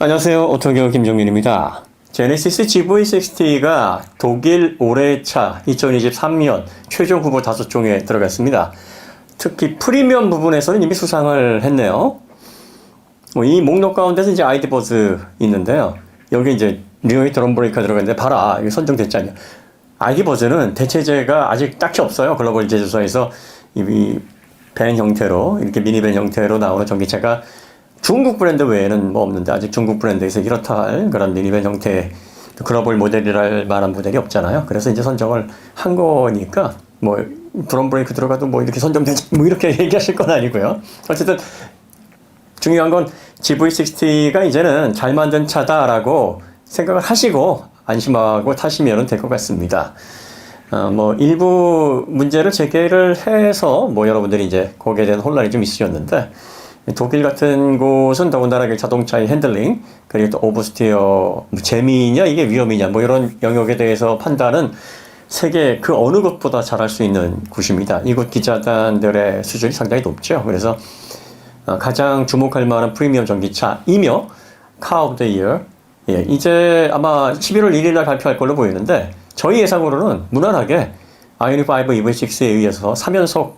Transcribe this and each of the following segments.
안녕하세요. 오토교 김종민입니다. 제네시스 GV60가 독일 올해차 2023년 최종 후보 5종에 들어갔습니다. 특히 프리미엄 부분에서는 이미 수상을 했네요. 이 목록 가운데서 이제 아이디버즈 있는데요. 여기 이제 뉴욕 드럼 브레이커 들어갔는데 봐라, 이거 선정됐잖아요. 아이디버즈는 대체제가 아직 딱히 없어요. 글로벌 제조사에서 이 밴 형태로, 이렇게 미니밴 형태로 나오는 전기차가 중국 브랜드 외에는 뭐 없는데, 아직 중국 브랜드에서 이렇다 할 그런 미니밴 형태의 글로벌 모델이랄 만한 모델이 없잖아요. 그래서 이제 선정을 한 거니까, 뭐, 드럼 브레이크 들어가도 뭐 이렇게 선정되지, 뭐 이렇게 얘기하실 건 아니고요. 어쨌든, 중요한 건 GV60가 이제는 잘 만든 차다라고 생각을 하시고 안심하고 타시면 될 것 같습니다. 뭐, 일부 문제를 제기를 해서 뭐 여러분들이 이제 거기에 대한 혼란이 좀 있으셨는데, 독일 같은 곳은 더군다나 자동차의 핸들링, 그리고 또 오버스티어, 뭐 재미냐, 이게 위험이냐, 뭐 이런 영역에 대해서 판단은 세계 그 어느 곳보다 잘할 수 있는 곳입니다. 이곳 기자단들의 수준이 상당히 높죠. 그래서 가장 주목할 만한 프리미엄 전기차이며 카 오브 더 이어, 예, 이제 아마 11월 1일 날 발표할 걸로 보이는데, 저희 예상으로는 무난하게 아이오닉 5 EV6에 의해서 3연속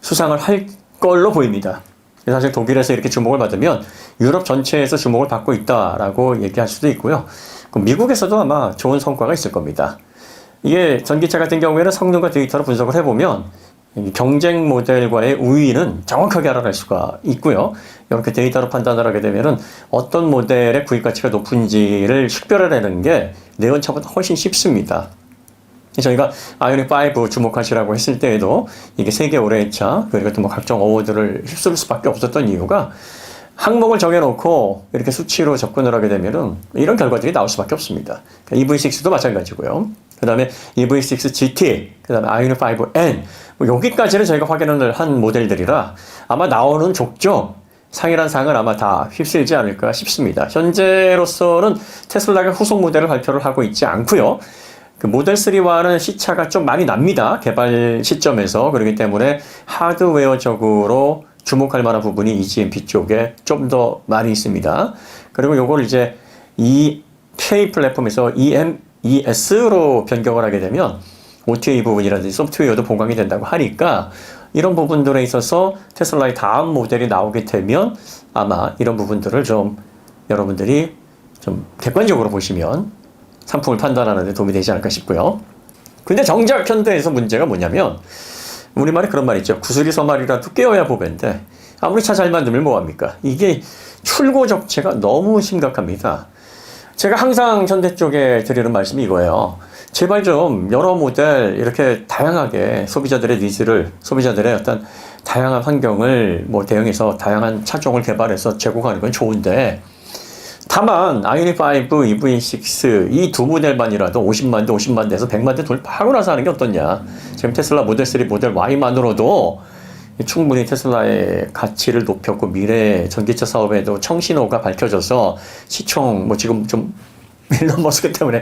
수상을 할 걸로 보입니다. 사실 독일에서 이렇게 주목을 받으면 유럽 전체에서 주목을 받고 있다라고 얘기할 수도 있고요. 미국에서도 아마 좋은 성과가 있을 겁니다. 이게 전기차 같은 경우에는 성능과 데이터로 분석을 해보면 경쟁 모델과의 우위는 정확하게 알아낼 수가 있고요. 이렇게 데이터로 판단을 하게 되면은 어떤 모델의 구입 가치가 높은지를 식별해내는 게 내연차보다 훨씬 쉽습니다. 저희가 아이오닉 5 주목하시라고 했을 때에도 이게 세계 올해의 차, 그리고 또 뭐 각종 어워드를 휩쓸 수밖에 없었던 이유가 항목을 정해놓고 이렇게 수치로 접근을 하게 되면은 이런 결과들이 나올 수밖에 없습니다. 그러니까 EV6도 마찬가지고요. 그 다음에 EV6 GT, 그 다음에 아이오닉 5N, 뭐 여기까지는 저희가 확인을 한 모델들이라 아마 나오는 족족 상이란 상을 아마 다 휩쓸지 않을까 싶습니다. 현재로서는 테슬라가 후속 모델을 발표를 하고 있지 않고요. 그 모델 3와는 시차가 좀 많이 납니다. 개발 시점에서. 그렇기 때문에 하드웨어적으로 주목할 만한 부분이 EGMP 쪽에 좀 더 많이 있습니다. 그리고 요걸 이제 K 플랫폼에서 EMES로 변경을 하게 되면 OTA 부분이라든지 소프트웨어도 보강이 된다고 하니까 이런 부분들에 있어서 테슬라의 다음 모델이 나오게 되면 아마 이런 부분들을 좀 여러분들이 좀 객관적으로 보시면 상품을 판단하는 데 도움이 되지 않을까 싶고요. 근데 정작 현대에서 문제가 뭐냐면, 우리말에 그런 말 있죠. 구슬이 서말이라도 깨어야 보배인데, 아무리 차 잘 만들면 뭐합니까? 이게 출고 적체가 너무 심각합니다. 제가 항상 현대 쪽에 드리는 말씀이 이거예요. 제발 좀 여러 모델 이렇게 다양하게 소비자들의 니즈를, 소비자들의 어떤 다양한 환경을 뭐 대응해서 다양한 차종을 개발해서 제공하는 건 좋은데, 다만 아이오닉 5, EV6 이 두 모델만이라도 50만 대, 50만 대에서 100만 대 돌파하고 나서 하는 게 어떻냐. 지금 테슬라 모델 3, 모델 Y만으로도 충분히 테슬라의 가치를 높였고 미래 전기차 사업에도 청신호가 밝혀져서 시총 뭐 지금 좀 일론 머스크 때문에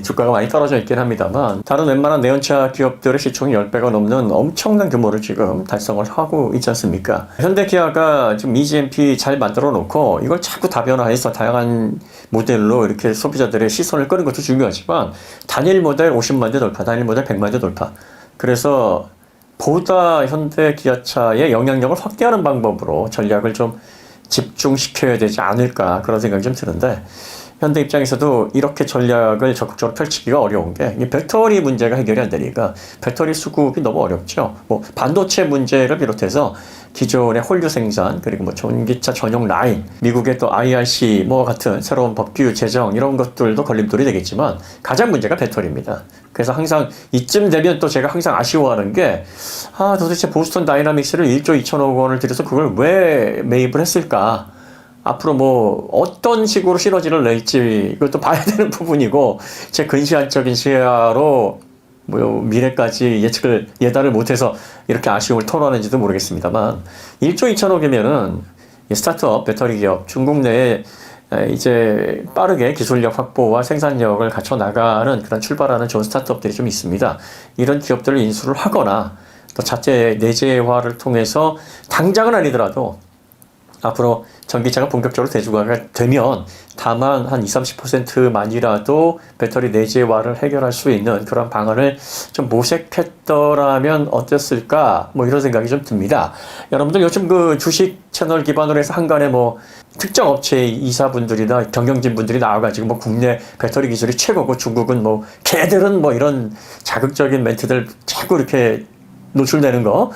주가가 많이 떨어져 있긴 합니다만, 다른 웬만한 내연차 기업들의 시총이 10배가 넘는 엄청난 규모를 지금 달성을 하고 있지 않습니까? 현대기아가 지금 EGMP 잘 만들어 놓고 이걸 자꾸 다변화해서 다양한 모델로 이렇게 소비자들의 시선을 끄는 것도 중요하지만, 단일 모델 50만 대 돌파, 단일 모델 100만 대 돌파, 그래서 보다 현대기아차의 영향력을 확대하는 방법으로 전략을 좀 집중시켜야 되지 않을까, 그런 생각이 좀 드는데, 현대 입장에서도 이렇게 전략을 적극적으로 펼치기가 어려운 게, 이 배터리 문제가 해결이 안 되니까 배터리 수급이 너무 어렵죠. 뭐 반도체 문제를 비롯해서 기존의 홀류 생산, 그리고 뭐 전기차 전용 라인, 미국의 또 IRC 뭐 같은 새로운 법규 제정 이런 것들도 걸림돌이 되겠지만 가장 문제가 배터리입니다. 그래서 항상 이쯤 되면 또 제가 항상 아쉬워하는 게, 도대체 보스턴 다이나믹스를 1조 2천억 원을 들여서 그걸 왜 매입을 했을까? 앞으로 뭐 어떤 식으로 시너지를 낼지 이것도 봐야 되는 부분이고, 제 근시안적인 시야로 뭐 미래까지 예단을 못해서 이렇게 아쉬움을 토로하는지도 모르겠습니다만, 1조 2천억이면은 스타트업 배터리 기업, 중국 내에 이제 빠르게 기술력 확보와 생산력을 갖춰 나가는 그런 출발하는 좋은 스타트업들이 좀 있습니다. 이런 기업들을 인수를 하거나 또 자체 내재화를 통해서 당장은 아니더라도 앞으로 전기차가 본격적으로 대중화가 되면 다만 한 20-30%만이라도 배터리 내재화를 해결할 수 있는 그런 방안을 좀 모색했더라면 어땠을까? 뭐 이런 생각이 좀 듭니다. 여러분들 요즘 그 주식 채널 기반으로 해서 한간에 뭐 특정 업체 이사분들이나 경영진 분들이 나와가지고 뭐 국내 배터리 기술이 최고고 중국은 뭐 걔들은 뭐 이런 자극적인 멘트들 자꾸 이렇게 노출되는 거,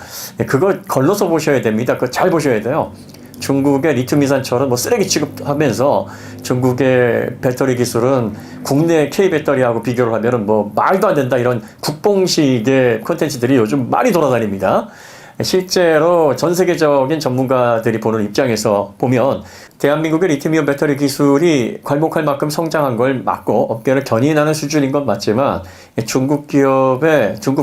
그거 걸러서 보셔야 됩니다. 그거 잘 보셔야 돼요. 중국의 리튬이산처럼 뭐 쓰레기 취급하면서 중국의 배터리 기술은 국내 K 배터리하고 비교를 하면은 뭐 말도 안 된다 이런 국뽕식의 콘텐츠들이 요즘 많이 돌아다닙니다. 실제로 전 세계적인 전문가들이 보는 입장에서 보면 대한민국의 리튬이온 배터리 기술이 괄목할 만큼 성장한 걸 맞고 업계를 견인하는 수준인 건 맞지만 중국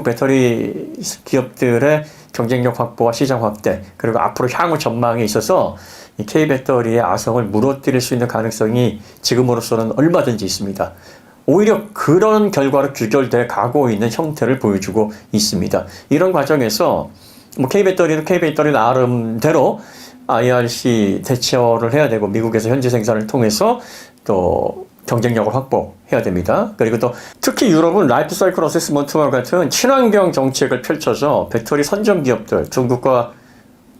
배터리 기업들의 경쟁력 확보와 시장 확대 그리고 앞으로 향후 전망에 있어서 이 K 배터리의 아성을 무너뜨릴 수 있는 가능성이 지금으로서는 얼마든지 있습니다. 오히려 그런 결과로 규결돼 가고 있는 형태를 보여주고 있습니다. 이런 과정에서 뭐 K배터리는 K배터리 나름대로 IRC 대처를 해야 되고 미국에서 현지 생산을 통해서 또 경쟁력을 확보해야 됩니다. 그리고 또 특히 유럽은 라이프 사이클 어세스먼트와 같은 친환경 정책을 펼쳐서 배터리 선점 기업들, 중국과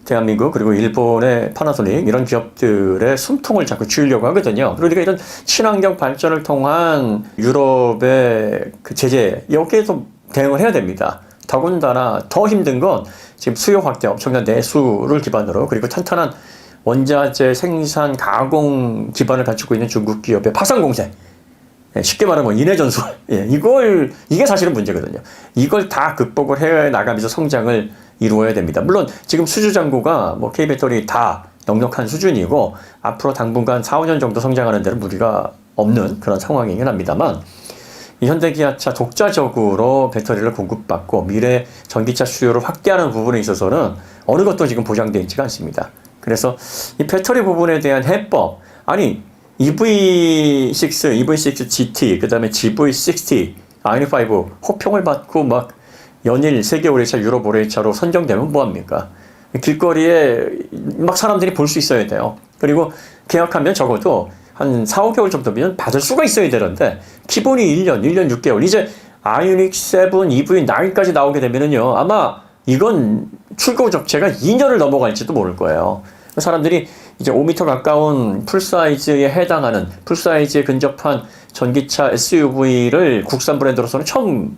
대한민국 그리고 일본의 파나소닉 이런 기업들의 숨통을 자꾸 쥐려고 하거든요. 그러니까 이런 친환경 발전을 통한 유럽의 그 제재 여기에도 대응을 해야 됩니다. 더군다나 더 힘든 건 지금 수요 확대, 엄청난 내수를 기반으로 그리고 탄탄한 원자재 생산 가공 기반을 갖추고 있는 중국 기업의 파산 공세. 쉽게 말하면 인해 전술. 이게 사실은 문제거든요. 이걸 다 극복을 해 나가면서 성장을 이루어야 됩니다. 물론 지금 수주 잔고가 뭐 K배터리 다 넉넉한 수준이고 앞으로 당분간 4-5년 정도 성장하는 데는 무리가 없는 그런 상황이긴 합니다만 현대기아차 독자적으로 배터리를 공급받고 미래 전기차 수요를 확대하는 부분에 있어서는 어느 것도 지금 보장되어 있지가 않습니다. 그래서 이 배터리 부분에 대한 해법, 아니 EV6, EV6 GT, 그 다음에 GV60, i5 호평을 받고 막 연일 세계 올해차, 유럽 올해차로 선정되면 뭐합니까? 길거리에 막 사람들이 볼 수 있어야 돼요. 그리고 계약하면 적어도 한 4-5개월 정도면 받을 수가 있어야 되는데 기본이 1년 6개월 이제 아이오닉 7, EV9까지 나오게 되면은요 아마 이건 출고 적체가 2년을 넘어갈지도 모를 거예요. 사람들이 이제 5m 가까운 풀사이즈에 해당하는 풀사이즈에 근접한 전기차 SUV를 국산 브랜드로서는 처음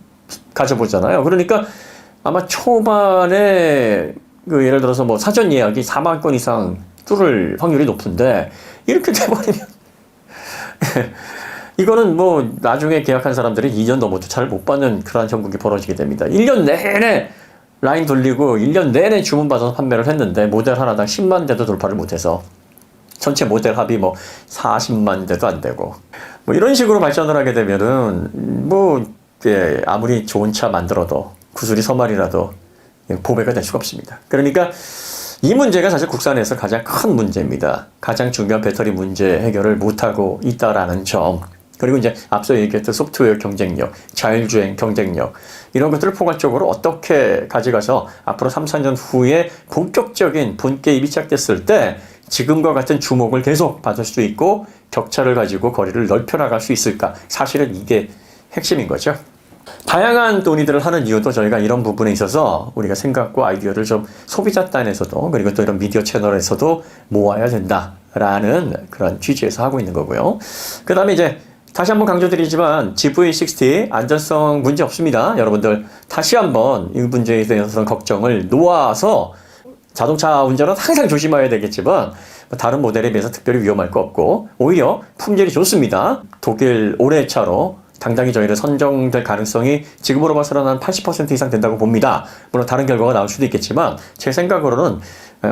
가져보잖아요. 그러니까 아마 초반에 그 예를 들어서 뭐 사전 예약이 4만 건 이상 뚫을 확률이 높은데 이렇게 돼버리면 이거는 뭐 나중에 계약한 사람들이 2년 넘어도 차를 못 받는 그러한 형국이 벌어지게 됩니다. 1년 내내 라인 돌리고 1년 내내 주문받아서 판매를 했는데 모델 하나당 10만 대도 돌파를 못해서 전체 모델 합이 뭐 40만 대도 안 되고 뭐 이런 식으로 발전을 하게 되면은 뭐 아무리 좋은 차 만들어도 구슬이 서말이라도 보배가 될 수가 없습니다. 그러니까 이 문제가 사실 국산에서 가장 큰 문제입니다. 가장 중요한 배터리 문제 해결을 못하고 있다라는 점. 그리고 이제 앞서 얘기했던 소프트웨어 경쟁력, 자율주행 경쟁력, 이런 것들을 포괄적으로 어떻게 가져가서 앞으로 3-4년 후에 본격적인 본게임이 시작됐을 때 지금과 같은 주목을 계속 받을 수 있고 격차를 가지고 거리를 넓혀나갈 수 있을까? 사실은 이게 핵심인 거죠. 다양한 논의들을 하는 이유도 저희가 이런 부분에 있어서 우리가 생각과 아이디어를 좀 소비자 단에서도 그리고 또 이런 미디어 채널에서도 모아야 된다라는 그런 취지에서 하고 있는 거고요. 그 다음에 이제 다시 한번 강조드리지만 GV60 안전성 문제 없습니다. 여러분들 다시 한번 이 문제에 대해서는 걱정을 놓아서 자동차 운전은 항상 조심해야 되겠지만 다른 모델에 비해서 특별히 위험할 거 없고 오히려 품질이 좋습니다. 독일 올해차로 당당히 저희는 선정될 가능성이 지금으로 봐서는 한 80% 이상 된다고 봅니다. 물론 다른 결과가 나올 수도 있겠지만 제 생각으로는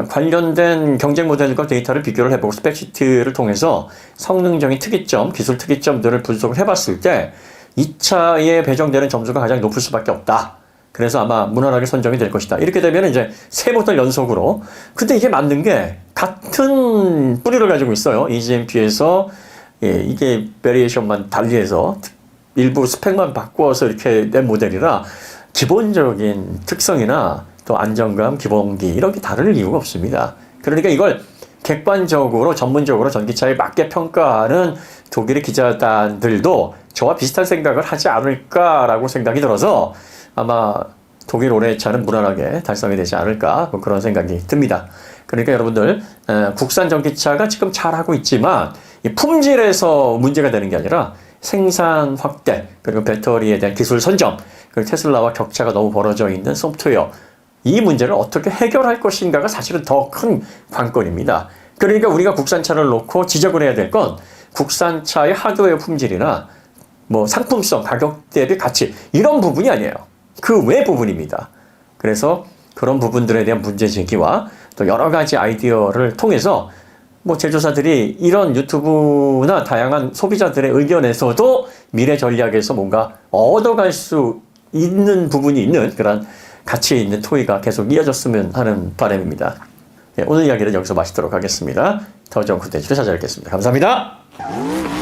관련된 경쟁 모델과 데이터를 비교를 해보고 스펙시트를 통해서 성능적인 특이점, 기술 특이점들을 분석을 해봤을 때 이 차에 배정되는 점수가 가장 높을 수밖에 없다. 그래서 아마 무난하게 선정이 될 것이다. 이렇게 되면 이제 3모델 연속으로. 근데 이게 맞는 게 같은 뿌리를 가지고 있어요. EGMP에서 이게 베리에이션만 달리해서 일부 스펙만 바꾸어서 이렇게 낸 모델이라 기본적인 특성이나 또 안정감, 기본기 이런 게 다를 이유가 없습니다. 그러니까 이걸 객관적으로 전문적으로 전기차에 맞게 평가하는 독일의 기자단들도 저와 비슷한 생각을 하지 않을까라고 생각이 들어서 아마 독일 올해차는 무난하게 달성이 되지 않을까 뭐 그런 생각이 듭니다. 그러니까 여러분들 국산 전기차가 지금 잘하고 있지만 이 품질에서 문제가 되는 게 아니라 생산 확대 그리고 배터리에 대한 기술 선점 그리고 테슬라와 격차가 너무 벌어져 있는 소프트웨어 이 문제를 어떻게 해결할 것인가가 사실은 더 큰 관건입니다. 그러니까 우리가 국산차를 놓고 지적을 해야 될 건 국산차의 하드웨어 품질이나 뭐 상품성, 가격 대비 가치 이런 부분이 아니에요. 그 외 부분입니다. 그래서 그런 부분들에 대한 문제 제기와 또 여러 가지 아이디어를 통해서 뭐 제조사들이 이런 유튜브나 다양한 소비자들의 의견에서도 미래 전략에서 뭔가 얻어갈 수 있는 부분이 있는 그런 가치 있는 토의가 계속 이어졌으면 하는 바람입니다. 네, 오늘 이야기는 여기서 마치도록 하겠습니다. 더 좋은 콘텐츠로 찾아뵙겠습니다. 감사합니다.